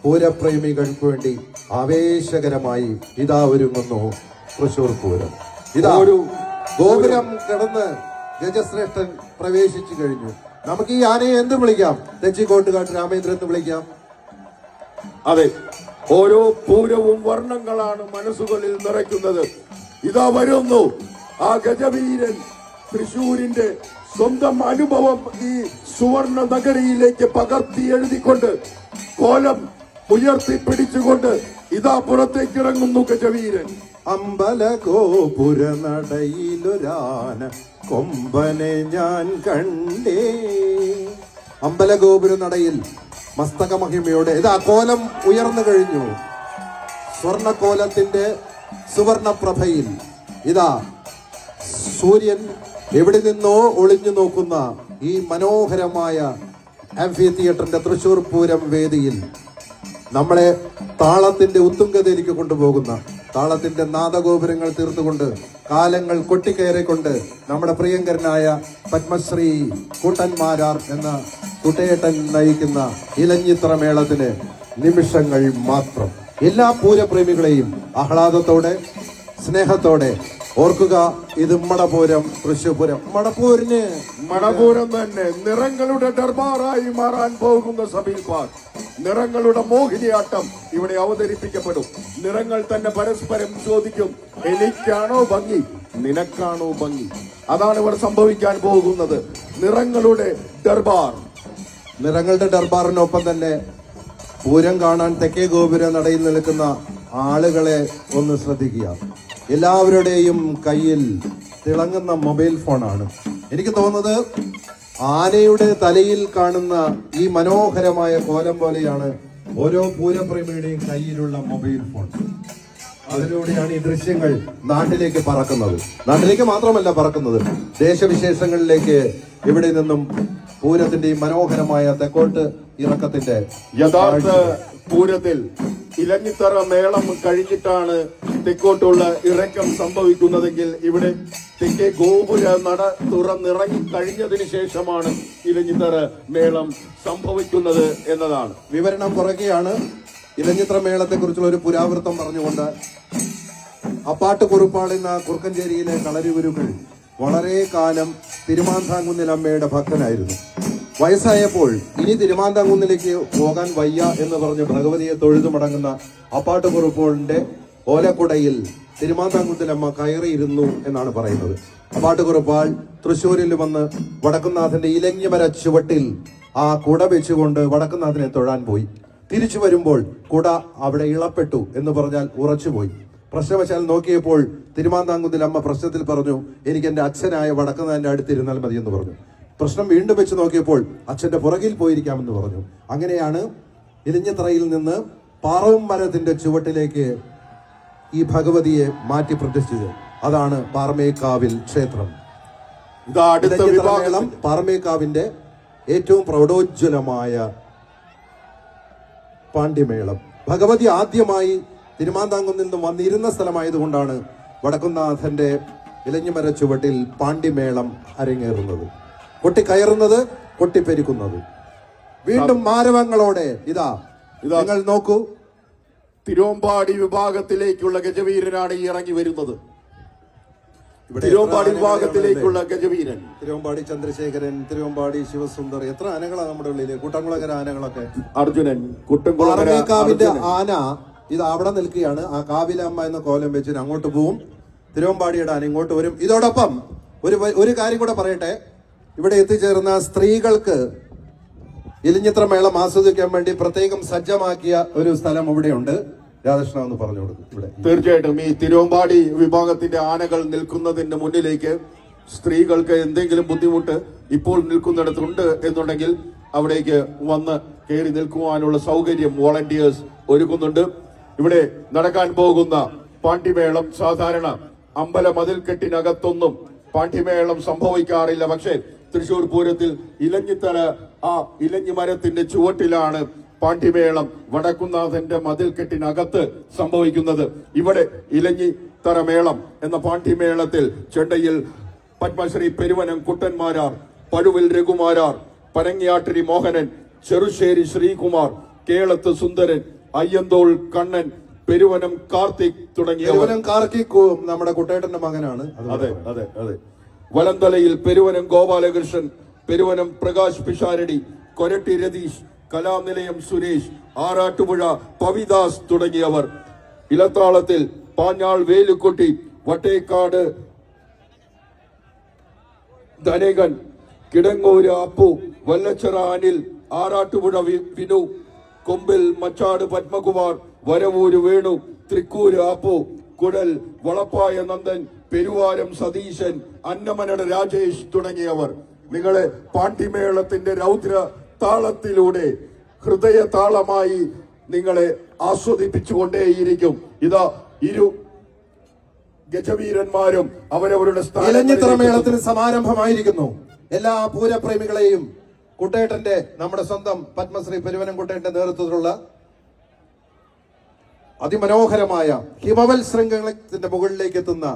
പൂരപ്രേമികൾക്ക് വേണ്ടി ആവേശകരമായി ഇതാ ഒരുങ്ങുന്നു തൃശൂർ പൂരം. ഇതാ ഒരു ഗോപുരം കിടന്ന് ഗജശ്രേഷ്ഠൻ പ്രവേശിച്ചു കഴിഞ്ഞു. നമുക്ക് ഈ ആനയെ എന്ത് വിളിക്കാം? തെച്ചിക്കോട്ടുകാട്ട് രാമേന്ദ്രൻ എന്ന് വിളിക്കാം. അതെ, ഓരോ പൂരവും വർണ്ണങ്ങളാണ് മനസ്സുകളിൽ നിറയ്ക്കുന്നത്. ഇതാ വരുന്നു ആ ഗജവീരൻ. തൃശൂരിന്റെ സ്വന്തം അനുഭവം ഈ സുവർണ നഗരിയിലേക്ക് പകർത്തി എഴുതിക്കൊണ്ട് കോലം ഉയർത്തിപ്പിടിച്ചുകൊണ്ട് ഇതാ പുറത്തേക്ക് ഇറങ്ങുന്നു ഗജവീരൻ. അമ്പലഗോപുര നടയിലൊരാന കൊമ്പനെ ഞാൻ കണ്ടേ. അമ്പലഗോപുര നടയിൽ മസ്തക മഹിമയോടെ ഇതാ കോലം ഉയർന്നു കഴിഞ്ഞു. സ്വർണക്കോലത്തിന്റെ സുവർണപ്രഭയിൽ ഇതാ സൂര്യൻ എവിടെ നിന്നോ ഒളിഞ്ഞു നോക്കുന്ന ഈ മനോഹരമായ ആംഫി തിയേറ്ററിന്റെ തൃശൂർ പൂരം വേദിയിൽ നമ്മളെ താളത്തിന്റെ ഉത്തുംഗതയിലേക്ക് കൊണ്ടുപോകുന്ന, താളത്തിന്റെ നാദഗോപുരങ്ങൾ തീർത്തുകൊണ്ട് കാലങ്ങൾ കൊട്ടിക്കയറിക്കൊണ്ട് നമ്മുടെ പ്രിയങ്കരനായ പത്മശ്രീ കൂട്ടന്മാരാർ എന്ന കുട്ടേട്ടൻ നയിക്കുന്ന ഇലഞ്ഞിത്ര മേളത്തിന് നിമിഷങ്ങൾ മാത്രം. എല്ലാ പൂരപ്രേമികളെയും ആഹ്ലാദത്തോടെ സ്നേഹത്തോടെ ഓർക്കുക, ഇത് മടപൂരം, തൃശൂർ പൂരം. മടപൂരം തന്നെ നിറങ്ങളുടെ ദർബാറായി മാറാൻ പോകുന്ന സബീൽ പാർക്ക്. നിറങ്ങളുടെ മോഹിനിയാട്ടം ഇവിടെ അവതരിപ്പിക്കപ്പെടും. നിറങ്ങൾ തന്നെ പരസ്പരം ചോദിക്കും, എനിക്കാണോ ഭംഗി, നിനക്കാണോ ഭംഗി? അതാണ് ഇവിടെ സംഭവിക്കാൻ പോകുന്നത്. നിറങ്ങളുടെ ദർബാർ. നിറങ്ങളുടെ ദർബാറിനൊപ്പം തന്നെ പൂരം കാണാൻ തെക്കേ ഗോപുര നടയിൽ നിൽക്കുന്ന ആളുകളെ ഒന്ന് ശ്രദ്ധിക്കുക. എല്ലാവരുടെയും കയ്യിൽ തിളങ്ങുന്ന മൊബൈൽ ഫോണാണ്. എനിക്ക് തോന്നുന്നത് ആനയുടെ തലയിൽ കാണുന്ന ഈ മനോഹരമായ കോലം പോലെയാണ് ഓരോ പൂരപ്രേമിയുടെയും കയ്യിലുള്ള മൊബൈൽ ഫോൺ. അതിലൂടെയാണ് ഈ ദൃശ്യങ്ങൾ നാട്ടിലേക്ക് പറക്കുന്നത്. നാട്ടിലേക്ക് മാത്രമല്ല പറക്കുന്നത്, ദേശവിശേഷങ്ങളിലേക്ക് ഇവിടെ നിന്നും പൂരത്തിന്റെ ഈ മനോഹരമായ തെക്കോട്ട് ഇറക്കത്തിന്റെ യഥാർത്ഥ പൂരത്തിൽ ഇലഞ്ഞിത്തറ മേളം കഴിഞ്ഞിട്ടാണ് തെക്കോട്ടുള്ള ഇറക്കം സംഭവിക്കുന്നതെങ്കിൽ ഇവിടെ തെക്കേ ഗോപുര നട തുറന്നിറങ്ങി കഴിഞ്ഞതിന് ശേഷമാണ് ഇലഞ്ഞിത്തറ മേളം സംഭവിക്കുന്നത് എന്നതാണ്. വിവരണം കുറയ്ക്കുകയാണ്. ഇലഞ്ഞിത്ര മേളത്തെ കുറിച്ചുള്ള ഒരു പുരാവൃത്തം പറഞ്ഞുകൊണ്ട് അപ്പാട്ട് കുറുപ്പാടുന്ന കുറുക്കഞ്ചേരിയിലെ കളരിഗുരുക്കൾ വളരെ കാലം തിരുമാന്താംകുന്നിലമ്മയുടെ ഭക്തനായിരുന്നു. വയസ്സായപ്പോൾ ഇനി തിരുമാന്താംകുന്നിലേക്ക് പോകാൻ വയ്യ എന്ന് പറഞ്ഞ് ഭഗവതിയെ തൊഴുതു മടങ്ങുന്ന അപ്പാട്ട് കുറുപ്പോളിന്റെ ഓലക്കുടയിൽ തിരുമാന്താംകുന്നിലമ്മ കയറിയിരുന്നു എന്നാണ് പറയുന്നത്. അപ്പാട്ട് കുറുപ്പാൾ തൃശ്ശൂരിൽ വന്ന് വടക്കുന്നാഥന്റെ ഇലഞ്ഞിമര ചുവട്ടിൽ ആ കുട വെച്ചുകൊണ്ട് വടക്കുന്നാഥനെ തൊഴാൻ പോയി. തിരിച്ചു വരുമ്പോൾ കുട അവിടെ ഇളപ്പെട്ടു എന്ന് പറഞ്ഞാൽ ഉറച്ചുപോയി. പ്രശ്നവശാൽ നോക്കിയപ്പോൾ തിരുമാന്താംകുന്നിലമ്മ പ്രശ്നത്തിൽ പറഞ്ഞു, എനിക്ക് എന്റെ അച്ഛനായ വടക്കുന്നാഥന്റെ അടുത്തിരുന്നാൽ മതി എന്ന് പറഞ്ഞു. പ്രശ്നം വീണ്ടും വെച്ച് നോക്കിയപ്പോൾ അച്ഛന്റെ പുറകിൽ പോയിരിക്കാമെന്ന് പറഞ്ഞു. അങ്ങനെയാണ് ഇലഞ്ഞിത്തറയിൽ നിന്ന് പാറവും മരത്തിന്റെ ചുവട്ടിലേക്ക് ഈ ഭഗവതിയെ മാറ്റി പ്രതിഷ്ഠിച്ചത്. അതാണ് പാറമേക്കാവിൽ ക്ഷേത്രം. മേളം പാറമേക്കാവിന്റെ ഏറ്റവും പ്രൗഢോജ്വലമായ പാണ്ഡ്യമേളം. ഭഗവതി ആദ്യമായി തിരുമാന്താംകുന്നിൽ നിന്നും വന്നിരുന്ന സ്ഥലമായതുകൊണ്ടാണ് വടക്കുന്നാഥന്റെ ഇലഞ്ഞിമര ചുവട്ടിൽ പാണ്ഡ്യമേളം അരങ്ങേറുന്നത്. കൊട്ടിക്കയറുന്നത്, കൊട്ടിപ്പെരുക്കുന്നത്. വീണ്ടും മാരവങ്ങളോടെ ഇതാ നിങ്ങൾ നോക്കൂ, തിരുവമ്പാടി വിഭാഗത്തിലേക്കുള്ള ഗജവീരനാണ് ഈ ഇറങ്ങി വരുന്നത്. തിരുവമ്പാടി വിഭാഗത്തിലേക്കുള്ള ഗജവീരൻ തിരുവമ്പാടി ചന്ദ്രശേഖരൻ, തിരുവമ്പാടി ശിവസുന്ദർ, എത്ര ആനകളാണ് നമ്മുടെ ഉള്ളില്. കുട്ടംകുളങ്ങര ആനകളൊക്കെ, അർജുനൻ, പാറമേക്കാവിന്റെ ആന ഇത് അവിടെ നിൽക്കുകയാണ്. ആ കാവിലമ്മ എന്ന കോലം വെച്ചിട്ട് അങ്ങോട്ട് പോവും. തിരുവമ്പാടിയുടെ ആന ഇങ്ങോട്ട് വരും. ഇതോടൊപ്പം ഒരു കാര്യം കൂടെ പറയട്ടെ. ഇവിടെ എത്തിച്ചേർന്ന സ്ത്രീകൾക്ക് ഇലഞ്ഞിത്ര മേളം ആസ്വദിക്കാൻ വേണ്ടി പ്രത്യേകം സജ്ജമാക്കിയ ഒരു സ്ഥലം ഇവിടെയുണ്ട്. രാധാകൃഷ്ണ ഒന്ന് പറഞ്ഞു കൊടുക്കും. ഇവിടെ തീർച്ചയായിട്ടും ഈ തിരുവമ്പാടി വിഭാഗത്തിന്റെ ആനകൾ നിൽക്കുന്നതിന്റെ മുന്നിലേക്ക് സ്ത്രീകൾക്ക് എന്തെങ്കിലും ബുദ്ധിമുട്ട് ഇപ്പോൾ നിൽക്കുന്നിടത്തുണ്ട് എന്നുണ്ടെങ്കിൽ അവിടേക്ക് വന്ന് കയറി നിൽക്കുവാനുള്ള സൗകര്യം വോളണ്ടിയേഴ്സ് ഒരുക്കുന്നുണ്ട്. ഇവിടെ നടക്കാൻ പോകുന്ന പാണ്ഡ്യമേളം സാധാരണ അമ്പല മതിൽക്കെട്ടിനകത്തൊന്നും പാണ്ഡ്യമേളം സംഭവിക്കാറില്ല. പക്ഷേ തൃശൂർ പൂരത്തിൽ ഇലഞ്ഞിത്തറ ആ ഇലഞ്ഞി മരത്തിന്റെ ചുവട്ടിലാണ് പാണ്ഡ്യമേളം വടക്കുന്നാഥന്റെ മതിൽക്കെട്ടിനകത്ത് സംഭവിക്കുന്നത്. ഇവിടെ ഇലഞ്ഞിത്തറ മേളം എന്ന പാണ്ഡ്യമേളത്തിൽ ചെണ്ടയിൽ പത്മശ്രീ പെരുവനം കുട്ടന്മാരാർ, പഴുവിൽ രഘുമാരാർ, പരങ്ങിയാട്ടിരി മോഹനൻ, ചെറുശ്ശേരി ശ്രീകുമാർ, കേളത്ത് സുന്ദരൻ, അയ്യന്തോൾ കണ്ണൻ, പെരുവനം കാർത്തിക് തുടങ്ങിയവർ. പെരുവനം കാർത്തിക് നമ്മുടെ കുട്ടേട്ടന്റെ മകനാണ്. അതെ അതെ അതെ. വലന്തലയിൽ പെരുവനം ഗോപാലകൃഷ്ണൻ, പെരുവനം പ്രകാശ് പിഷാരടി, കൊരട്ടി രതീഷ്, കലാനിലയം സുരേഷ്, ആറാട്ടുപുഴ പവിദാസ് തുടങ്ങിയവർ. ഇലത്താളത്തിൽ പാഞ്ഞാൾ വേലുക്കുട്ടി, വട്ടേക്കാട് ധനകൻ, കിടങ്ങൂര് അപ്പു, വല്ലച്ചിറ അനിൽ, ആറാട്ടുപുഴ വിനു, കൊമ്പിൽ മച്ചാട് പത്മകുമാർ, വരവൂര് വേണു, തൃക്കൂര് അപ്പു, കുടൽ വളപ്പായ നന്ദൻ, പെരുവാരം സതീശൻ, അന്നമനട രാജേഷ് തുടങ്ങിയവർ. നിങ്ങളെ പാണ്ഡിമേളത്തിന്റെ രൗദ്ര താളത്തിലൂടെ ഹൃദയ താളമായി നിങ്ങളെ ആസ്വദിപ്പിച്ചുകൊണ്ടേയിരിക്കും. ഇതാ ഇരു ഗജവീരന്മാരും അവരവരുടെ ഇലഞ്ഞിത്തറ മേളത്തിന് സമാരംഭമായിരിക്കുന്നു. എല്ലാ പൂരപ്രേമികളെയും കുട്ടേട്ടന്റെ, നമ്മുടെ സ്വന്തം പത്മശ്രീ പെരുവനം കുട്ടേട്ടന്റെ നേതൃത്വത്തിലുള്ള അതിമനോഹരമായ ഹിമവൽ ശൃംഖലത്തിന്റെ മുകളിലേക്ക് എത്തുന്ന